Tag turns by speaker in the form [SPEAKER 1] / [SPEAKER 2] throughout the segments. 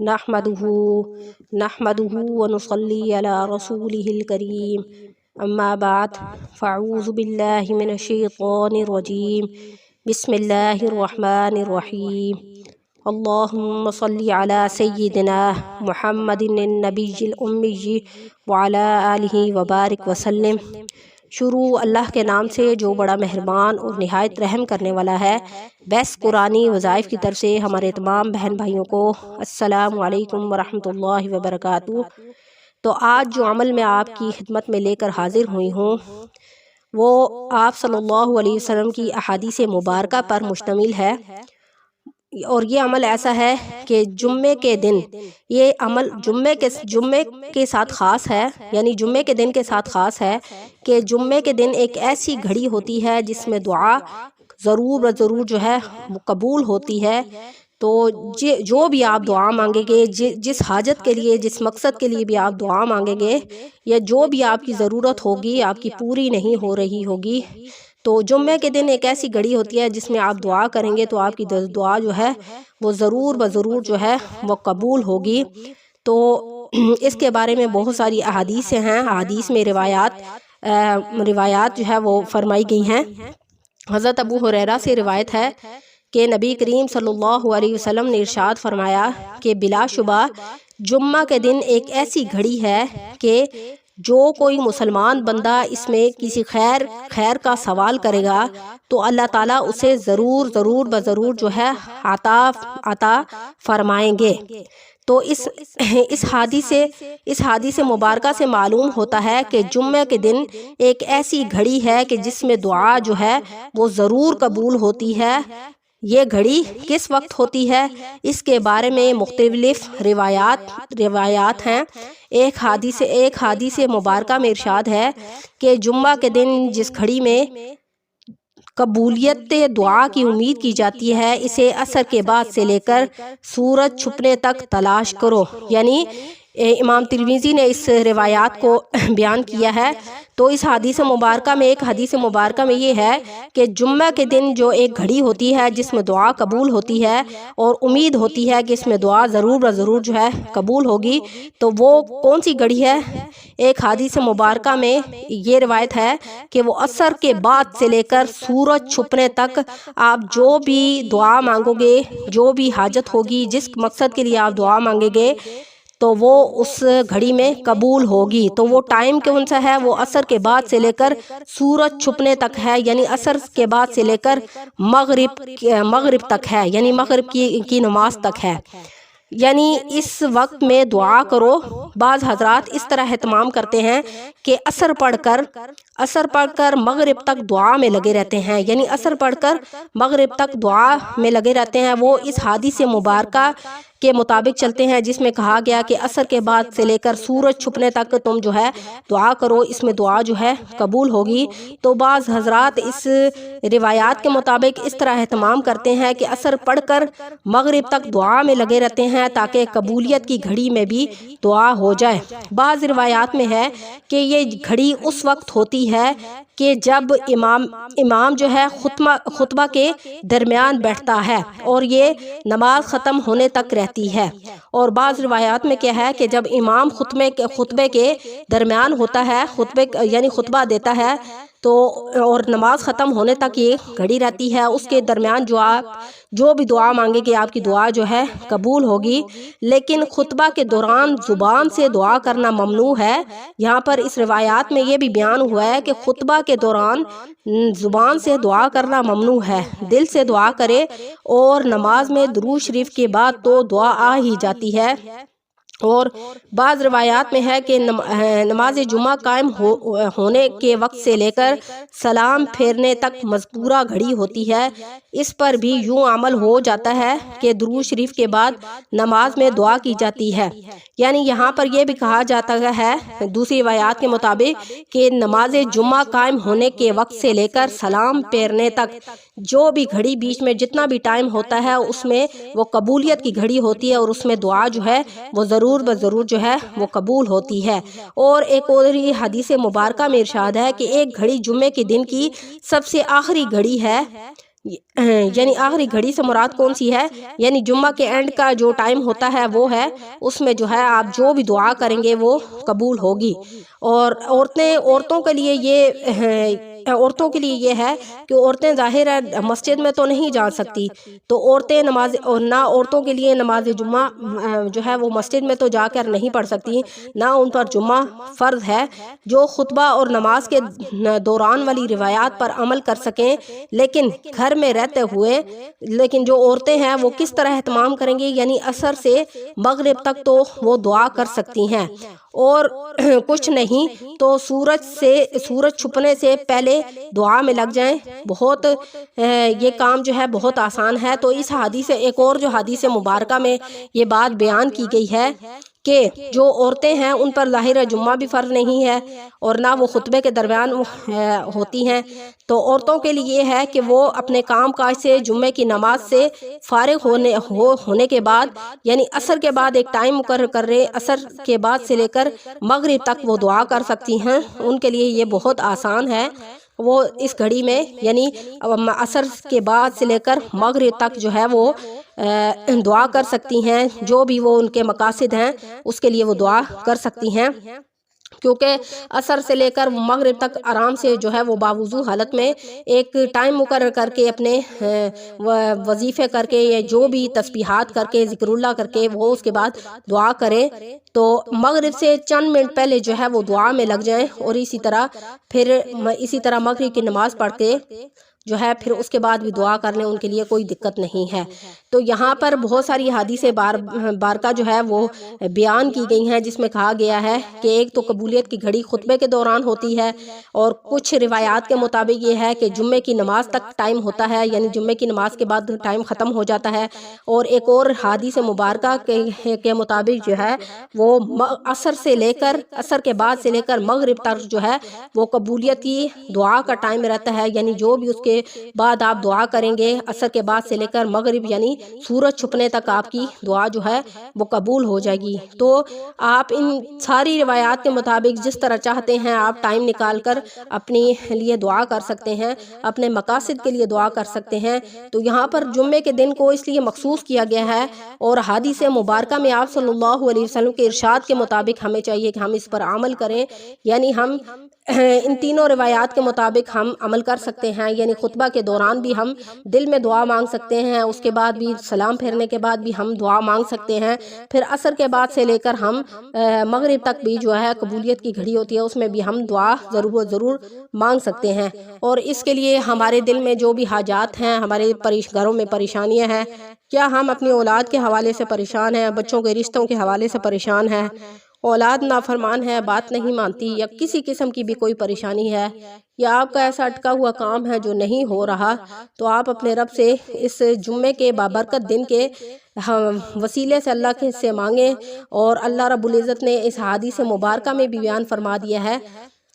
[SPEAKER 1] नहमदुहु व नुसल्ली अला रसूलिहिल करीम अम्मा बाद फ़अऊज़ु बिल्लाहि मिनश शैतानिर रजीम बिस्मिल्लाहिर रहमानिर रहीम अल्लाहुम्मा सल्लि अला सय्यिदिना मुहम्मदिन नबिय्यिल उम्मी व अला आलिहि व बारिक वसल्लम। शुरू अल्लाह के नाम से जो बड़ा मेहरबान और निहायत रहम करने वाला है। बेस्ट कुरानी वज़ाइफ़ की तरफ से हमारे तमाम बहन भाइयों को अस्सलामु अलैकुम वरहमतुल्लाहि वबरकातुहू। तो आज जो अमल मैं आपकी खिदमत में लेकर हाजिर हुई हूँ वो आप सल्लल्लाहु अलैहि वसल्लम की अहादीस मुबारका पर मुश्तमिल है। और ये अमल ऐसा है कि जुम्मे के दिन ये अमल जुम्मे के साथ ख़ास है, यानी जुम्मे के दिन के साथ ख़ास है कि जुम्मे के दिन एक ऐसी घड़ी होती है जिसमें दुआ ज़रूर जो है वो कबूल होती है। तो जो भी आप दुआ मांगेंगे, जिस हाजत के लिए, जिस मकसद के लिए भी आप दुआ मांगेंगे या जो भी आपकी ज़रूरत होगी आपकी पूरी नहीं हो रही होगी, तो जुम्मे के दिन एक ऐसी घड़ी होती है जिसमें आप दुआ करेंगे तो आपकी दुआ जो है वो ज़रूर जो है वो कबूल होगी। तो इसके बारे में बहुत सारी अहादीस हैं। अहादीस में रिवायात जो है वो फरमाई गई हैं। हज़रत अबू हुरैरा से रिवायत है कि नबी करीम सल्लल्लाहु अलैहि वसल्लम ने इरशाद फरमाया कि बिलाशुबा जुम्मा के दिन एक ऐसी घड़ी है कि जो कोई मुसलमान बंदा इसमें किसी खैर का सवाल करेगा तो अल्लाह ताला उसे ज़रूर जो है अता फरमाएंगे। तो इस हादीस मुबारका से मालूम होता है कि जुम्मे के दिन एक ऐसी घड़ी है कि जिसमें दुआ जो है वो ज़रूर कबूल होती है। ये घड़ी किस वक्त होती है इसके बारे में मुख्तलिफ रिवायात हैं। एक हादीस मुबारका में इरशाद है कि जुम्मा के दिन जिस घड़ी में कबूलियत दुआ की उम्मीद की जाती है इसे असर के बाद से लेकर सूरज छुपने तक तलाश करो। यानी इमाम तिरमिज़ी ने इस रिवायात को बयान किया है। तो इस हदीस मुबारका में, एक हदीस मुबारका में ये है कि जुम्मा के दिन जो एक घड़ी होती है जिसमें दुआ कबूल होती है और उम्मीद होती है कि इसमें दुआ ज़रूर जो है कबूल होगी, तो वो कौन सी घड़ी है? एक हदीस मुबारका में ये रिवायत है कि वो असर के बाद से लेकर सूरज छुपने तक आप जो भी दुआ मांगोगे, जो भी हाजत होगी, जिस मकसद के लिए आप दुआ मांगेंगे तो वो उस घड़ी में कबूल होगी। तो वो टाइम कौन सा है? वो असर के बाद से लेकर सूरज छुपने तक है, यानी असर के बाद से लेकर मगरिब तक है, यानी मगरिब की नमाज तक है। यानी इस वक्त में दुआ करो। बाज़ हजरात इस तरह एहतमाम करते हैं कि असर पढ़कर मगरिब तक दुआ में लगे रहते हैं, यानी असर पढ़कर मगरिब तक दुआ में लगे रहते हैं। वो इस हादीस मुबारका के मुताबिक चलते हैं जिसमें कहा गया कि असर के बाद से लेकर सूरज छुपने तक तुम जो है दुआ करो, इसमें दुआ जो है कबूल होगी। तो बाज़ हजरात इस रिवायात के मुताबिक इस तरह एहतमाम करते हैं कि असर पढ़कर मगरिब तक दुआ में लगे रहते हैं ताकि कबूलियत की घड़ी में भी दुआ हो जाए। बाज़ रिवायात में है कि ये घड़ी उस वक्त होती है कि जब इमाम जो है खुतबा के दरमियान बैठता है और ये नमाज ख़त्म होने तक रहती है। और बाज़ रिवायात में क्या है कि जब इमाम खुतबे के दरमियान होता है, यानी खुतबा देता है तो और नमाज ख़त्म होने तक ये घड़ी रहती है। उसके दरमियान जो भी दुआ मांगेंगे आपकी दुआ जो है कबूल होगी। लेकिन खुतबा के दौरान ज़ुबान से दुआ करना ममनू है। यहाँ पर इस रिवायात में ये भी बयान हुआ है कि खुतबा के दौरान ज़ुबान से दुआ करना ममनू है, दिल से दुआ करे। और नमाज में दुरूद शरीफ के बाद तो दुआ आ ही जाती है। और बाज़ रिवायात में है कि नमाज जुमा कायम होने के वक्त से लेकर सलाम फेरने तक मज़कूरा घड़ी होती है। इस पर भी यूँ अमल हो जाता है कि दुरूद शरीफ के बाद नमाज में दुआ की जाती है। यानी यहाँ पर यह भी कहा जाता है दूसरी रिवायात के मुताबिक कि नमाज जुमा कायम होने के वक्त से लेकर सलाम फेरने तक जो भी घड़ी बीच में जितना भी टाइम होता है उसमें वो कबूलियत की घड़ी होती है और उसमें दुआ जो है वो ज़रूर जो है वो कबूल होती है। और एक और हदीस मुबारका में इरशाद है कि एक घड़ी जुम्मे के दिन की सबसे आखिरी घड़ी है یعنی آخری گھڑی سے مراد کون سی ہے؟ یعنی جمعہ کے اینڈ کا جو ٹائم ہوتا ہے وہ ہے، اس میں جو ہے آپ جو بھی دعا کریں گے وہ قبول ہوگی۔ اور عورتوں کے لیے یہ ہے کہ عورتیں ظاہر ہے مسجد میں تو نہیں جا سکتی، تو عورتیں نماز، اور نہ عورتوں کے لیے نماز جمعہ جو ہے وہ مسجد میں تو جا کر نہیں پڑھ سکتی، نہ ان پر جمعہ فرض ہے۔ جو خطبہ اور نماز کے دوران والی روایات پر عمل کر سکیں لیکن گھر میں رہتے ہوئے، لیکن جو عورتیں ہیں وہ کس طرح اہتمام کریں گی؟ یعنی عصر سے مغرب تک تو وہ دعا کر سکتی ہیں، اور کچھ نہیں تو سورج چھپنے سے پہلے دعا میں لگ جائیں۔ بہت یہ کام جو ہے بہت آسان ہے۔ تو اس حدیث، ایک اور جو حدیث مبارکہ میں یہ بات بیان کی گئی ہے کہ جو عورتیں ہیں ان پر ظاہر جمعہ بھی فرض نہیں ہے اور نہ وہ خطبے کے درمیان ہوتی ہیں، تو عورتوں کے لیے یہ ہے کہ وہ اپنے کام کاج سے جمعے کی نماز سے فارغ ہونے کے بعد، یعنی عصر کے بعد ایک ٹائم مقرر کر رہے، عصر کے بعد سے لے کر مغرب تک وہ دعا کر سکتی ہیں۔ ان کے لیے یہ بہت آسان ہے، وہ اس گھڑی میں یعنی عصر کے بعد سے لے کر مغرب تک جو ہے وہ دعا کر سکتی ہیں، جو بھی وہ ان کے مقاصد ہیں اس کے لیے وہ دعا کر سکتی ہیں، کیونکہ عصر سے لے کر مغرب تک آرام سے جو ہے وہ باوضو حالت میں ایک ٹائم مقرر کر کے اپنے وظیفے کر کے یا جو بھی تسبیحات کر کے ذکر اللہ کر کے وہ اس کے بعد دعا کرے، تو مغرب سے چند منٹ پہلے جو ہے وہ دعا میں لگ جائیں، اور اسی طرح مغرب کی نماز پڑھ کے جو ہے پھر اس کے بعد بھی دعا کر لیں، ان کے لیے کوئی دقت نہیں ہے۔ تو یہاں پر بہت ساری حدیث بارکہ جو ہے وہ بیان کی گئی ہیں، جس میں کہا گیا ہے کہ ایک تو قبولیت کی گھڑی خطبے کے دوران ہوتی ہے، اور کچھ روایات کے مطابق یہ ہے کہ جمعے کی نماز تک ٹائم ہوتا ہے، یعنی جمعے کی نماز کے بعد ٹائم ختم ہو جاتا ہے، اور ایک اور حدیث مبارکہ کے مطابق جو ہے وہ عصر کے بعد سے لے کر مغرب تک جو ہے وہ قبولیت کی دعا کا ٹائم رہتا ہے، یعنی جو بھی اس کے بعد آپ دعا کریں گے عصر کے بعد سے لے کر مغرب یعنی سورج چھپنے تک آپ کی دعا جو ہے وہ قبول ہو جائے گی۔ تو آپ ان ساری روایات کے مطابق جس طرح چاہتے ہیں آپ ٹائم نکال کر اپنے لیے دعا کر سکتے ہیں، اپنے مقاصد کے لیے دعا کر سکتے ہیں۔ تو یہاں پر جمعے کے دن کو اس لیے مخصوص کیا گیا ہے، اور حدیث مبارکہ میں آپ صلی اللہ علیہ وسلم کے ارشاد کے مطابق ہمیں چاہیے کہ ہم اس پر عمل کریں، یعنی ہم ان تینوں روایات کے مطابق ہم عمل کر سکتے ہیں، یعنی خطبہ کے دوران بھی ہم دل میں دعا مانگ سکتے ہیں، اس کے بعد بھی سلام پھیرنے کے بعد بھی ہم دعا مانگ سکتے ہیں، پھر عصر کے بعد سے لے کر ہم مغرب تک بھی جو ہے قبولیت کی گھڑی ہوتی ہے اس میں بھی ہم دعا ضرور مانگ سکتے ہیں۔ اور اس کے لیے ہمارے دل میں جو بھی حاجات ہیں، ہمارے گھروں میں پریشانیاں ہیں، کیا ہم اپنی اولاد کے حوالے سے پریشان ہیں، بچوں کے رشتوں کے حوالے سے پریشان ہیں، اولاد نافرمان ہے، بات نہیں مانتی، یا کسی قسم کی بھی کوئی پریشانی ہے، یا آپ کا ایسا اٹکا ہوا کام ہے جو نہیں ہو رہا، تو آپ اپنے رب سے اس جمعے کے بابرکت دن کے وسیلے سے اللہ کے سے مانگیں۔ اور اللہ رب العزت نے اس حدیث مبارکہ میں بھی بیان فرما دیا ہے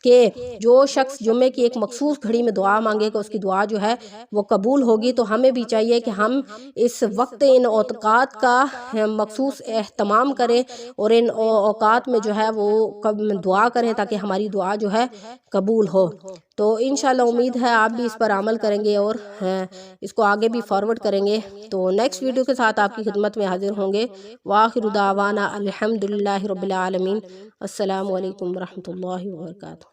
[SPEAKER 1] کہ جو شخص جمعے کی ایک مخصوص گھڑی میں دعا مانگے گا اس کی دعا جو ہے وہ قبول ہوگی۔ تو ہمیں بھی چاہیے کہ ہم اس وقت ان اوقات کا مخصوص اہتمام کریں اور ان اوقات میں جو ہے وہ دعا کریں تاکہ ہماری دعا جو ہے قبول ہو۔ تو انشاءاللہ امید ہے آپ بھی اس پر عمل کریں گے اور اس کو آگے بھی فارورڈ کریں گے۔ تو نیکسٹ ویڈیو کے ساتھ آپ کی خدمت میں حاضر ہوں گے۔ وآخر دعوانا الحمدللہ رب العالمین۔ السلام علیکم ورحمۃ اللہ وبرکاتہ۔